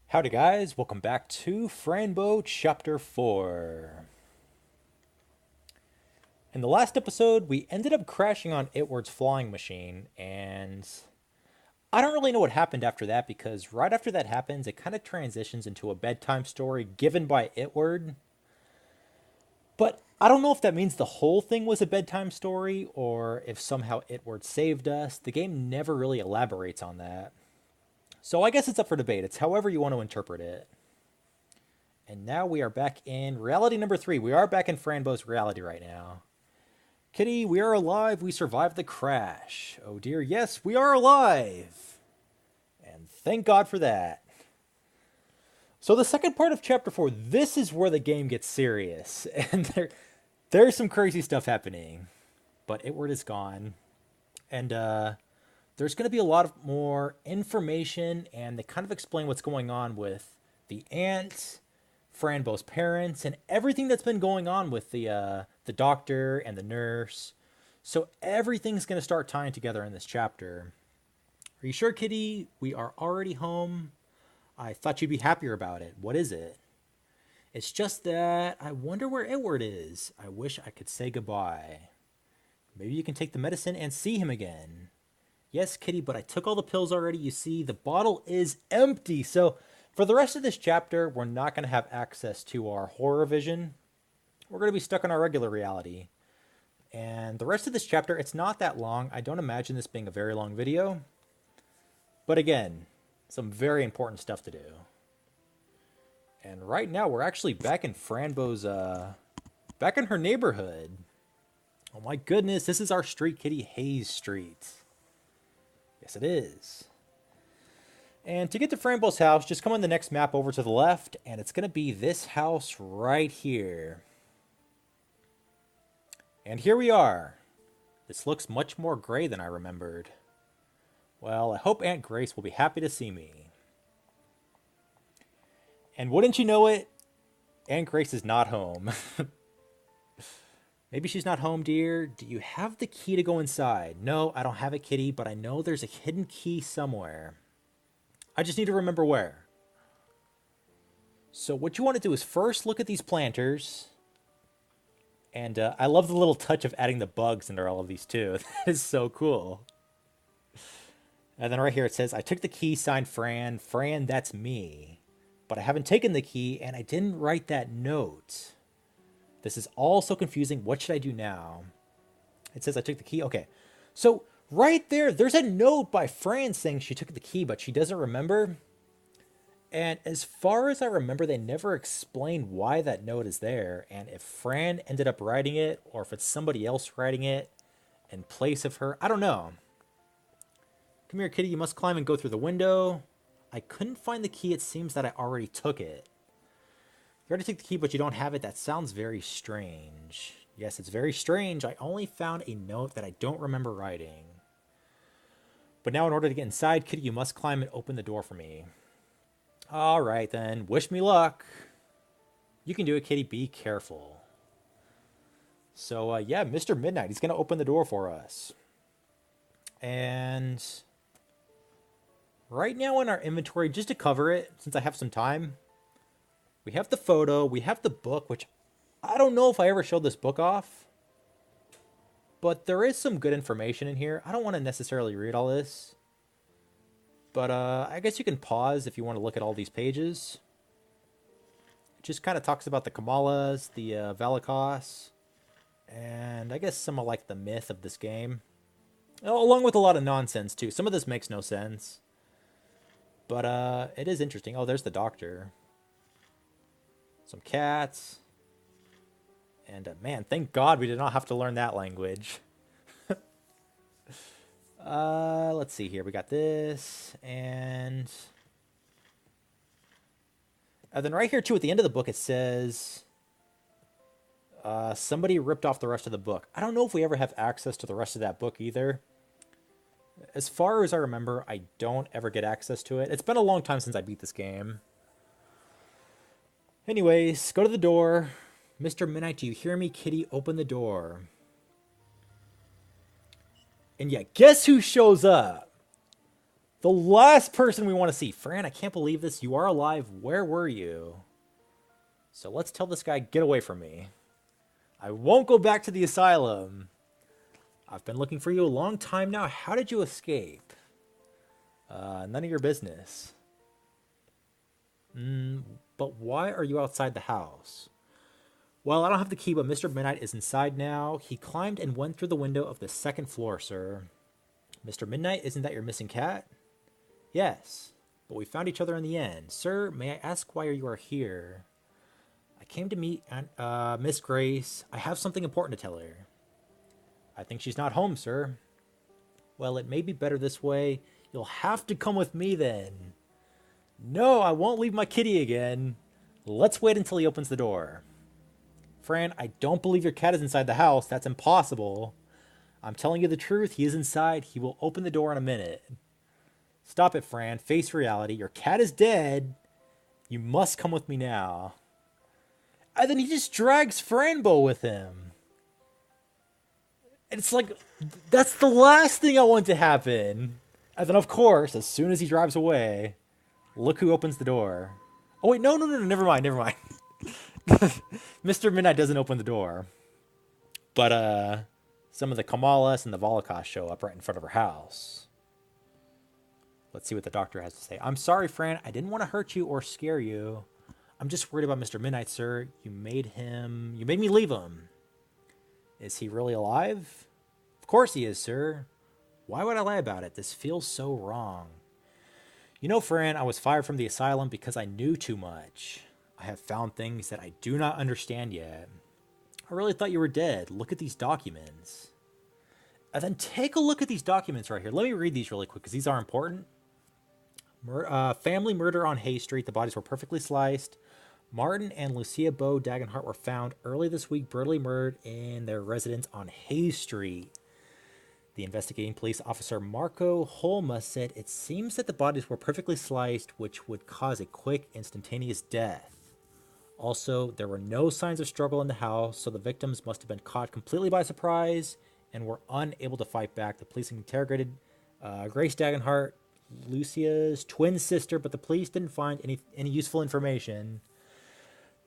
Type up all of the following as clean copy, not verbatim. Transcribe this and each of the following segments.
Howdy guys, welcome back to Fran Bow Chapter 4. In the last episode, we ended up crashing on Itward's flying machine, and I don't really know what happened after that because right after that happens, it kind of transitions into a bedtime story given by Itward. But I don't know if that means the whole thing was a bedtime story or if somehow Itward saved us. The game never really elaborates on that. So I guess it's up for debate. It's however you want to interpret it. And now we are back in reality number 3. We are back in Fran Bow's reality right now. Kitty, we are alive. We survived the crash. Oh dear, yes, we are alive. And thank God for that. So the second part of chapter 4, this is where the game gets serious. And there's some crazy stuff happening. But Itward is gone. And there's going to be a lot of more information, and they kind of explain what's going on with the aunt, Fran Bow's parents, and everything that's been going on with the doctor and the nurse. So everything's going to start tying together in this chapter. Are you sure, Kitty? We are already home. I thought you'd be happier about it. What is it? It's just that I wonder where Itward is. I wish I could say goodbye. Maybe you can take the medicine and see him again. Yes, Kitty, but I took all the pills already. You see, the bottle is empty. So for the rest of this chapter, we're not going to have access to our horror vision. We're going to be stuck in our regular reality. And the rest of this chapter, it's not that long. I don't imagine this being a very long video. But again, some very important stuff to do. And right now, we're actually back in Fran Bow's, back in her neighborhood. Oh my goodness, this is our street, Kitty, Hayes Street. Yes, it is. And to get to Fran Bow's house, just come on the next map over to the left, and it's going to be this house right here. And here we are. This looks much more gray than I remembered. Well, I hope Aunt Grace will be happy to see me. And wouldn't you know it, Aunt Grace is not home. Maybe she's not home, dear. Do you have the key to go inside? No, I don't have it, Kitty, but I know there's a hidden key somewhere. I just need to remember where. So what you want to do is first look at these planters. And I love the little touch of adding the bugs into all of these too. That is so cool. And then right here it says, I took the key, signed Fran. Fran, that's me. But I haven't taken the key, and I didn't write that note. This is all so confusing. What should I do now? It says I took the key. Okay. So right there, there's a note by Fran saying she took the key, but she doesn't remember. And as far as I remember, they never explained why that note is there. And if Fran ended up writing it, or if it's somebody else writing it in place of her, I don't know. Come here, Kitty. You must climb and go through the window. I couldn't find the key. It seems that I already took it. You already took the key, but you don't have it. That sounds very strange. Yes, it's very strange. I only found a note that I don't remember writing. But now in order to get inside, Kitty, you must climb and open the door for me. All right, then. Wish me luck. You can do it, Kitty. Be careful. So, yeah, Mr. Midnight, he's going to open the door for us. And right now in our inventory, just to cover it, since I have some time, we have the photo, we have the book, which I don't know if I ever showed this book off. But there is some good information in here. I don't want to necessarily read all this. But I guess you can pause if you want to look at all these pages. It just kind of talks about the Kamalas, the Valikos, and I guess some of like the myth of this game. Along with a lot of nonsense too. Some of this makes no sense. But it is interesting. Oh, there's the doctor. Some cats. And man, thank God we did not have to learn that language. Let's see here. We got this. And then right here too at the end of the book it says somebody ripped off the rest of the book. I don't know if we ever have access to the rest of that book either. As far as I remember, I don't ever get access to it. It's been a long time since I beat this game. Anyways, go to the door. Mr. Midnight, do you hear me? Kitty, open the door. And yeah, guess who shows up? The last person we want to see. Fran, I can't believe this. You are alive. Where were you? So let's tell this guy, get away from me. I won't go back to the asylum. I've been looking for you a long time now. How did you escape? None of your business. But why are you outside the house? Well, I don't have the key, but Mr. Midnight is inside now. He climbed and went through the window of the second floor, sir. Mr. Midnight, isn't that your missing cat? Yes, but we found each other in the end. Sir, may I ask why you are here? I came to meet Miss Grace. I have something important to tell her. I think she's not home, sir. Well, it may be better this way. You'll have to come with me then. No, I won't leave my kitty again. Let's wait until he opens the door. Fran, I don't believe your cat is inside the house. That's impossible. I'm telling you the truth. He is inside. He will open the door in a minute. Stop it, Fran. Face reality. Your cat is dead. You must come with me now. And then he just drags Fran Bow with him. And it's like, that's the last thing I want to happen. And then, of course, as soon as he drives away, look who opens the door. Oh, wait, no, never mind. Mr. Midnight doesn't open the door. But, some of the Kamalas and the Volakas show up right in front of her house. Let's see what the doctor has to say. I'm sorry, Fran. I didn't want to hurt you or scare you. I'm just worried about Mr. Midnight, sir. You made me leave him. Is he really alive? Of course he is, sir. Why would I lie about it? This feels so wrong. You know, Fran, I was fired from the asylum because I knew too much. I have found things that I do not understand yet. I really thought you were dead. Look at these documents. And then take a look at these documents right here. Let me read these really quick because these are important. Family murder on Hay Street. The bodies were perfectly sliced. Martin and Lucia Bow Dagenhart were found early this week brutally murdered in their residence on Hay Street. The investigating police officer Marco Holma said it seems that the bodies were perfectly sliced, which would cause a quick, instantaneous death. Also, there were no signs of struggle in the house, so the victims must have been caught completely by surprise and were unable to fight back. The police interrogated Grace Dagenhart, Lucia's twin sister, but the police didn't find any useful information.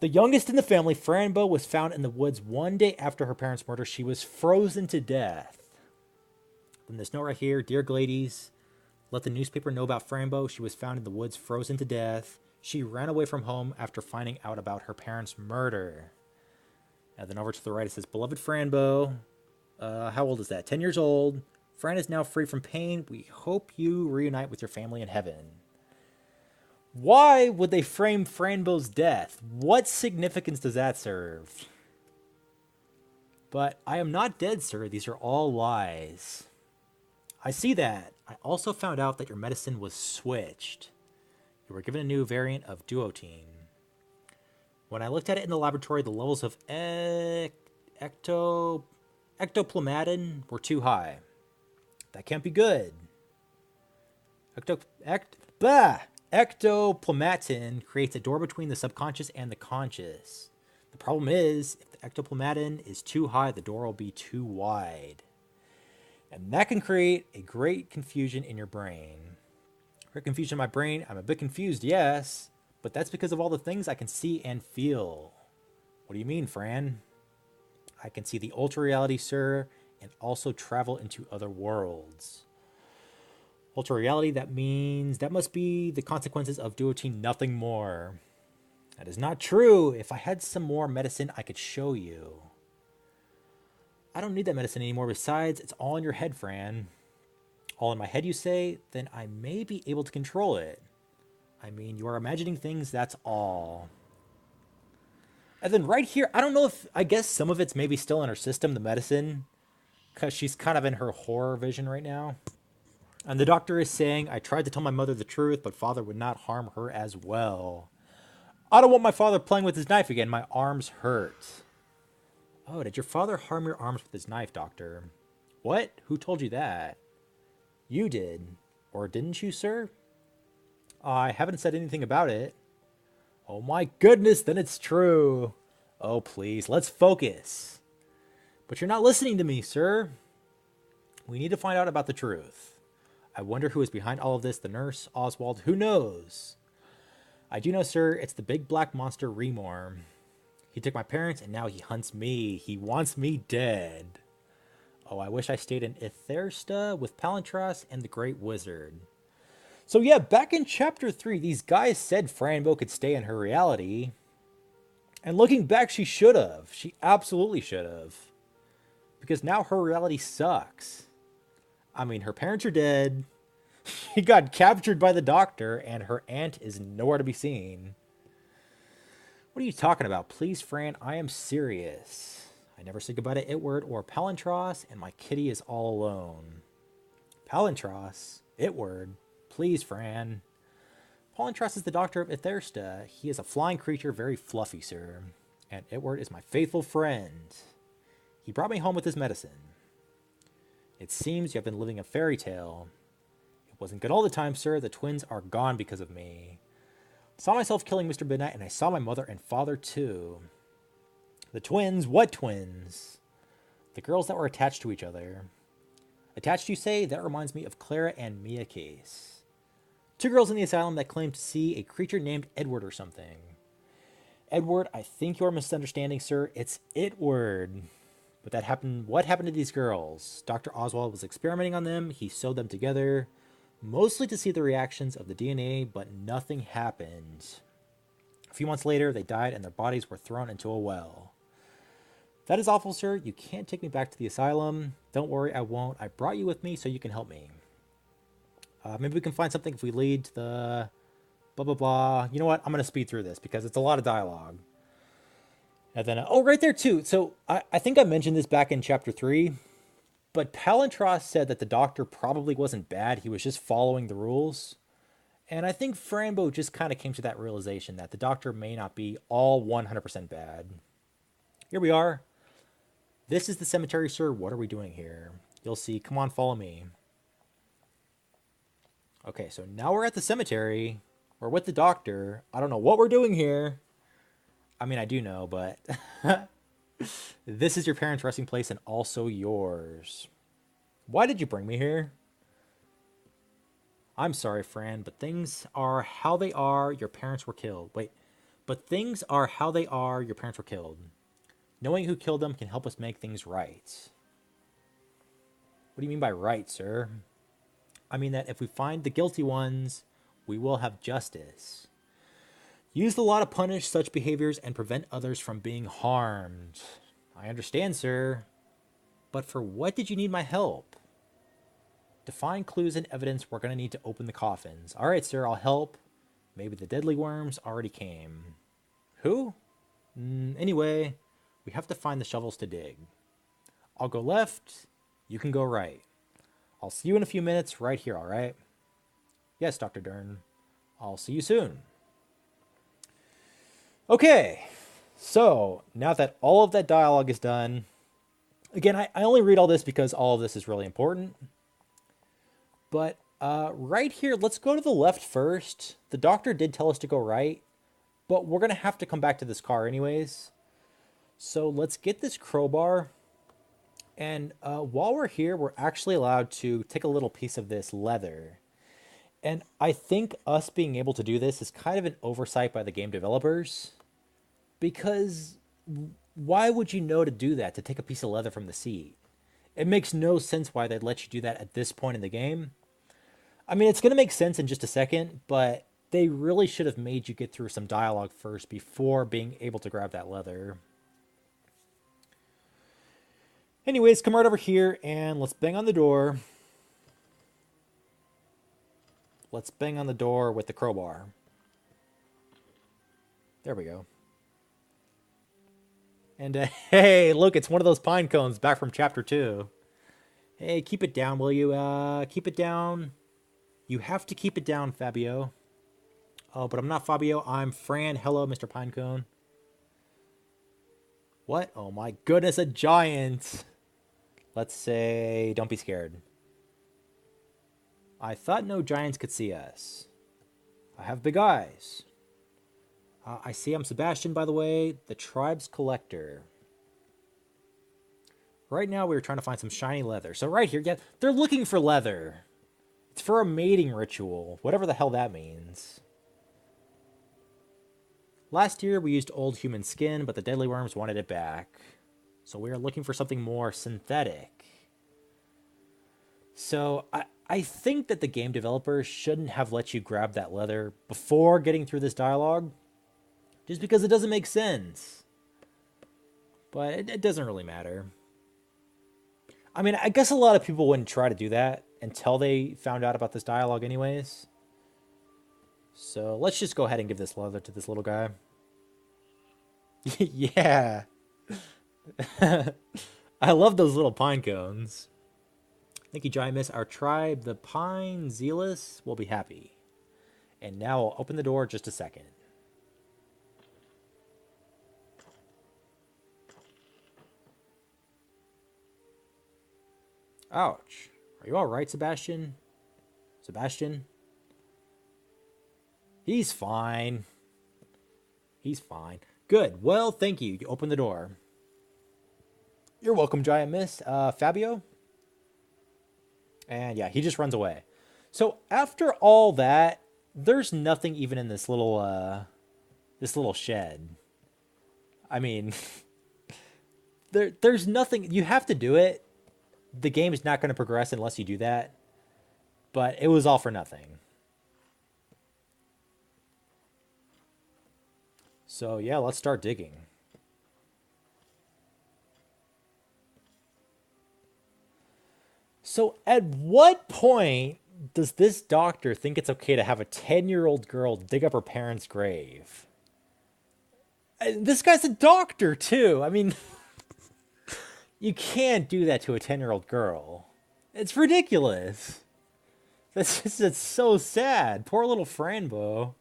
The youngest in the family, Fran Bow, was found in the woods one day after her parents' murder. She was frozen to death. Then this note right here, Dear Glades, let the newspaper know about Fran Bow. She was found in the woods frozen to death. She ran away from home after finding out about her parents' murder. And then over to the right it says, Beloved Fran Bow, how old is that? 10 years old. Fran is now free from pain. We hope you reunite with your family in heaven. Why would they frame Fran Bow's death? What significance does that serve? But I am not dead, sir. These are all lies. I see that. I also found out that your medicine was switched. You were given a new variant of duotine. When I looked at it in the laboratory, the levels of ectoplasmatin were too high. That can't be good. Ectoplasmatin creates a door between the subconscious and the conscious. The problem is, if the ectoplasmatin is too high, the door will be too wide. And that can create a great confusion in your brain. Great confusion in my brain. I'm a bit confused, yes, but that's because of all the things I can see and feel. What do you mean, Fran? I can see the ultra reality, sir, and also travel into other worlds. Ultra reality, that means that must be the consequences of duotine, nothing more. That is not true. If I had some more medicine, I could show you. I don't need that medicine anymore. Besides, it's all in your head, Fran. All in my head, you say? Then I may be able to control it. I mean, you are imagining things, that's all. And then right here, I don't know if, I guess some of it's maybe still in her system, the medicine, because she's kind of in her horror vision right now. And the doctor is saying, I tried to tell my mother the truth, but father would not harm her as well. I don't want my father playing with his knife again. My arms hurt. Oh, did your father harm your arms with his knife, doctor? What? Who told you that? You did. Or didn't you, sir? I haven't said anything about it. Oh my goodness, then it's true. Oh, please, let's focus. But you're not listening to me, sir. We need to find out about the truth. I wonder who is behind all of this. The nurse, Oswald, who knows? I do know, sir, it's the big black monster Remor. He took my parents and now he hunts me. He wants me dead. Oh, I wish I stayed in Ithersta with Palantras and the Great Wizard. So yeah, back in Chapter 3, these guys said Fran Bow could stay in her reality. And looking back, she should have. She absolutely should have. Because now her reality sucks. I mean, her parents are dead. She got captured by the doctor, and her aunt is nowhere to be seen. What are you talking about? Please, Fran, I am serious. I never said goodbye to Itward or Palantros, and my kitty is all alone. Palantros? Itward? Please, Fran. Palantros is the doctor of Ithersta. He is a flying creature, very fluffy, sir. And Itward is my faithful friend. He brought me home with his medicine. It seems you have been living a fairy tale. It wasn't good all the time, sir. The twins are gone because of me. I saw myself killing Mr. Midnight, and I saw my mother and father, too. The twins? What twins? The girls that were attached to each other. Attached, you say? That reminds me of Clara and Mia case. 2 girls in the asylum that claimed to see a creature named Edward or something. Edward, I think you're misunderstanding, sir. It's Itward. But that happened. What happened to these girls? Dr. Oswald was experimenting on them. He sewed them together, mostly to see the reactions of the DNA, but nothing happened. A few months later, they died and their bodies were thrown into a well. That is awful, sir. You can't take me back to the asylum. Don't worry, I won't. I brought you with me so you can help me. Maybe we can find something if we lead to the blah, blah, blah. You know what? I'm going to speed through this because it's a lot of dialogue. And then, oh, right there too. So I think I mentioned this back in Chapter 3, but Palantros said that the doctor probably wasn't bad. He was just following the rules. And I think Fran Bow just kind of came to that realization that the doctor may not be all 100% bad. Here we are. This is the cemetery, sir. What are we doing here? You'll see. Come on, follow me. Okay, so now we're at the cemetery. We're with the doctor. I don't know what we're doing here. I mean, I do know, but this is your parents' resting place and also yours. Why did you bring me here? I'm sorry, Fran, but things are how they are. Your parents were killed. Wait, but things are how they are. Your parents were killed. Knowing who killed them can help us make things right. What do you mean by right, sir? I mean that if we find the guilty ones, we will have justice. Use the law to punish such behaviors and prevent others from being harmed. I understand, sir. But for what did you need my help? To find clues and evidence, we're going to need to open the coffins. All right, sir, I'll help. Maybe the deadly worms already came. Who? Anyway, we have to find the shovels to dig. I'll go left. You can go right. I'll see you in a few minutes right here, all right? Yes, Dr. Dern. I'll see you soon. Okay, so now that all of that dialogue is done, again, I only read all this because all of this is really important. But right here, let's go to the left first. The doctor did tell us to go right, but we're going to have to come back to this car anyways. So let's get this crowbar. And while we're here, we're actually allowed to take a little piece of this leather. And I think us being able to do this is kind of an oversight by the game developers. Because why would you know to do that, to take a piece of leather from the seat? It makes no sense why they'd let you do that at this point in the game. I mean, it's going to make sense in just a second, but they really should have made you get through some dialogue first before being able to grab that leather. Anyways, come right over here and let's bang on the door. Let's bang on the door with the crowbar. There we go. And hey, look, it's one of those pine cones back from Chapter 2. Hey, keep it down, will you? Keep it down. You have to keep it down, Fabio. Oh, but I'm not Fabio. I'm Fran. Hello, Mr. Pinecone. What? Oh my goodness, a giant. Let's say, don't be scared. I thought no giants could see us. I have big eyes. I see I'm Sebastian, by the way, the tribe's collector. Right now, we're trying to find some shiny leather. So right here, yeah, they're looking for leather. It's for a mating ritual, whatever the hell that means. Last year we used old human skin, but the deadly worms wanted it back. So we are looking for something more synthetic. So I think that the game developers shouldn't have let you grab that leather before getting through this dialogue, just because it doesn't make sense. But it doesn't really matter. I mean, I guess a lot of people wouldn't try to do that until they found out about this dialogue anyways. So let's just go ahead and give this leather to this little guy. Yeah. I love those little pine cones. Thank you, Giant Miss. Our tribe, the Pine Zealous, will be happy. And now I'll open the door just a second. Ouch. Are you alright, Sebastian? Sebastian? He's fine. He's fine. Good. Well, thank you. You opened the door. You're welcome, Giant Miss. Fabio? And yeah, he just runs away. So after all that, there's nothing even in this little shed. I mean, there's nothing. You have to do it. The game is not going to progress unless you do that. But it was all for nothing. So yeah, let's start digging. So at what point does this doctor think it's okay to have a 10-year-old girl dig up her parents' grave? And this guy's a doctor too. I mean, you can't do that to a 10-year-old girl. It's ridiculous. It's so sad. Poor little Fran Bow.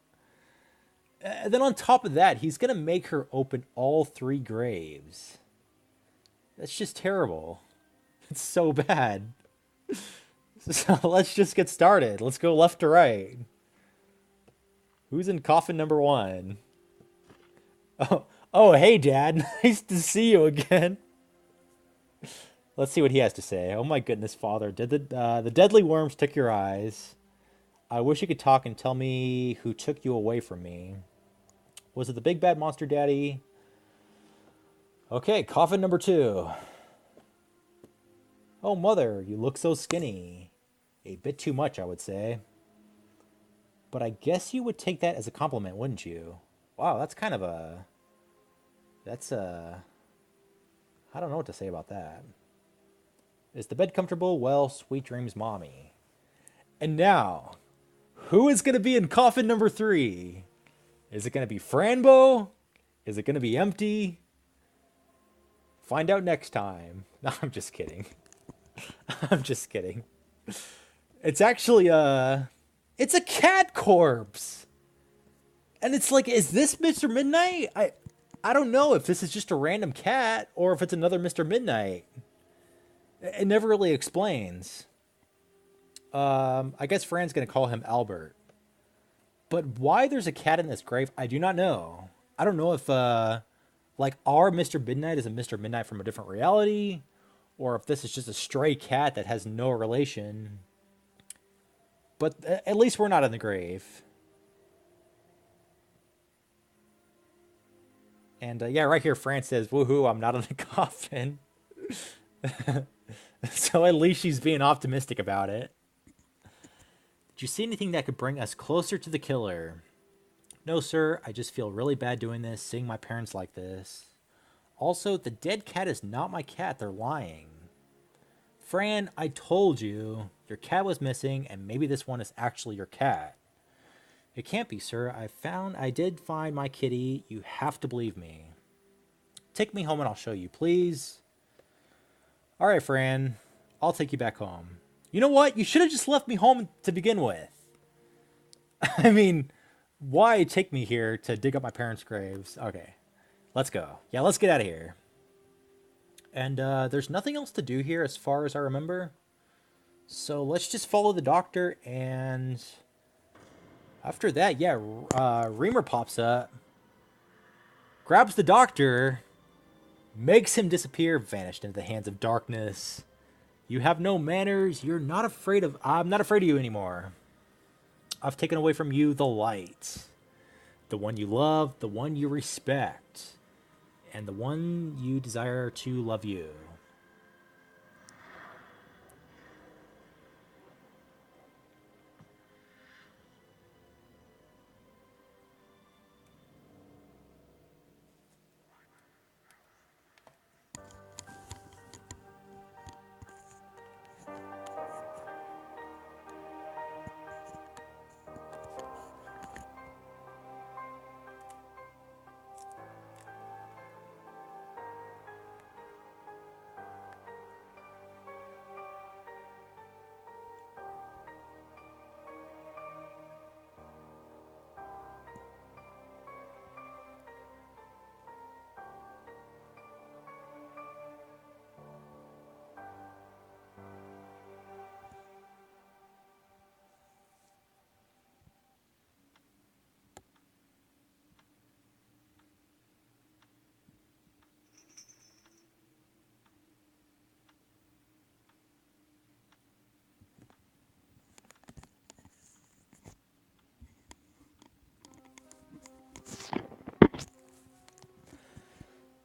And then on top of that, he's going to make her open all 3 graves. That's just terrible. It's so bad. So let's just get started. Let's go left to right. Who's in coffin number 1? Oh, hey, Dad. Nice to see you again. Let's see what he has to say. Oh my goodness, Father. Did the deadly worms took your eyes? I wish you could talk and tell me who took you away from me. Was it the big bad monster, Daddy? Okay, coffin number 2. Oh, Mother, you look so skinny. A bit too much, I would say. But I guess you would take that as a compliment, wouldn't you? Wow, that's kind of a... That's a... I don't know what to say about that. Is the bed comfortable? Well, sweet dreams, Mommy. And now, who is going to be in coffin number 3? Is it going to be Fran Bow? Is it going to be empty? Find out next time. No, I'm just kidding. I'm just kidding. It's actually it's a cat corpse. And it's like, is this Mr. Midnight? I don't know if this is just a random cat or if it's another Mr. Midnight. It never really explains. I guess Fran's going to call him Albert. But why there's a cat in this grave, I do not know. I don't know if, like, our Mr. Midnight is a Mr. Midnight from a different reality, or if this is just a stray cat that has no relation. But at least we're not in the grave. And yeah, right here, Fran says, woohoo, I'm not in the coffin. So at least she's being optimistic about it. Did you see anything that could bring us closer to the killer? No, sir. I just feel really bad doing this, seeing my parents like this. Also, the dead cat is not my cat. They're lying. Fran, I told you. Your cat was missing, and maybe this one is actually your cat. It can't be, sir. I did find my kitty. You have to believe me. Take me home and I'll show you, please. All right, Fran. I'll take you back home. You know what? You should have just left me home to begin with. I mean, why take me here to dig up my parents' graves? Okay, let's go. Yeah, let's get out of here. And there's nothing else to do here as far as I remember. So let's just follow the doctor, and after that, yeah, Reamer pops up, grabs the doctor, makes him disappear, vanished into the hands of darkness. You have no manners. You're not afraid of. I'm not afraid of you anymore. I've taken away from you the light, the one you love, the one you respect, and the one you desire to love you.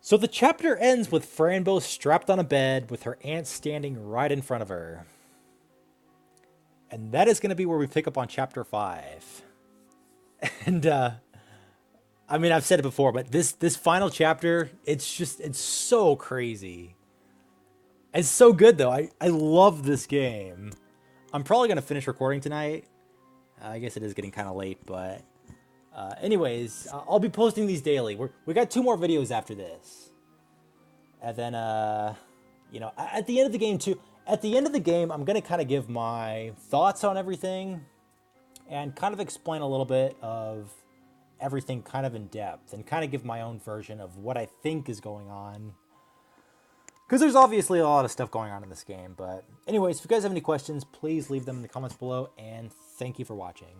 So the chapter ends with Fran Bow strapped on a bed with her aunt standing right in front of her. And that is going to be where we pick up on chapter 5. And I mean, I've said it before, but this final chapter, it's so crazy. It's so good though. I love this game. I'm probably going to finish recording tonight. I guess it is getting kind of late, but anyways, I'll be posting these daily. We got 2 more videos after this. And then you know, at the end of the game too, at the end of the game, I'm going to kind of give my thoughts on everything and kind of explain a little bit of everything kind of in depth and kind of give my own version of what I think is going on. Because there's obviously a lot of stuff going on in this game. But anyways, if you guys have any questions, please leave them in the comments below. And thank you for watching.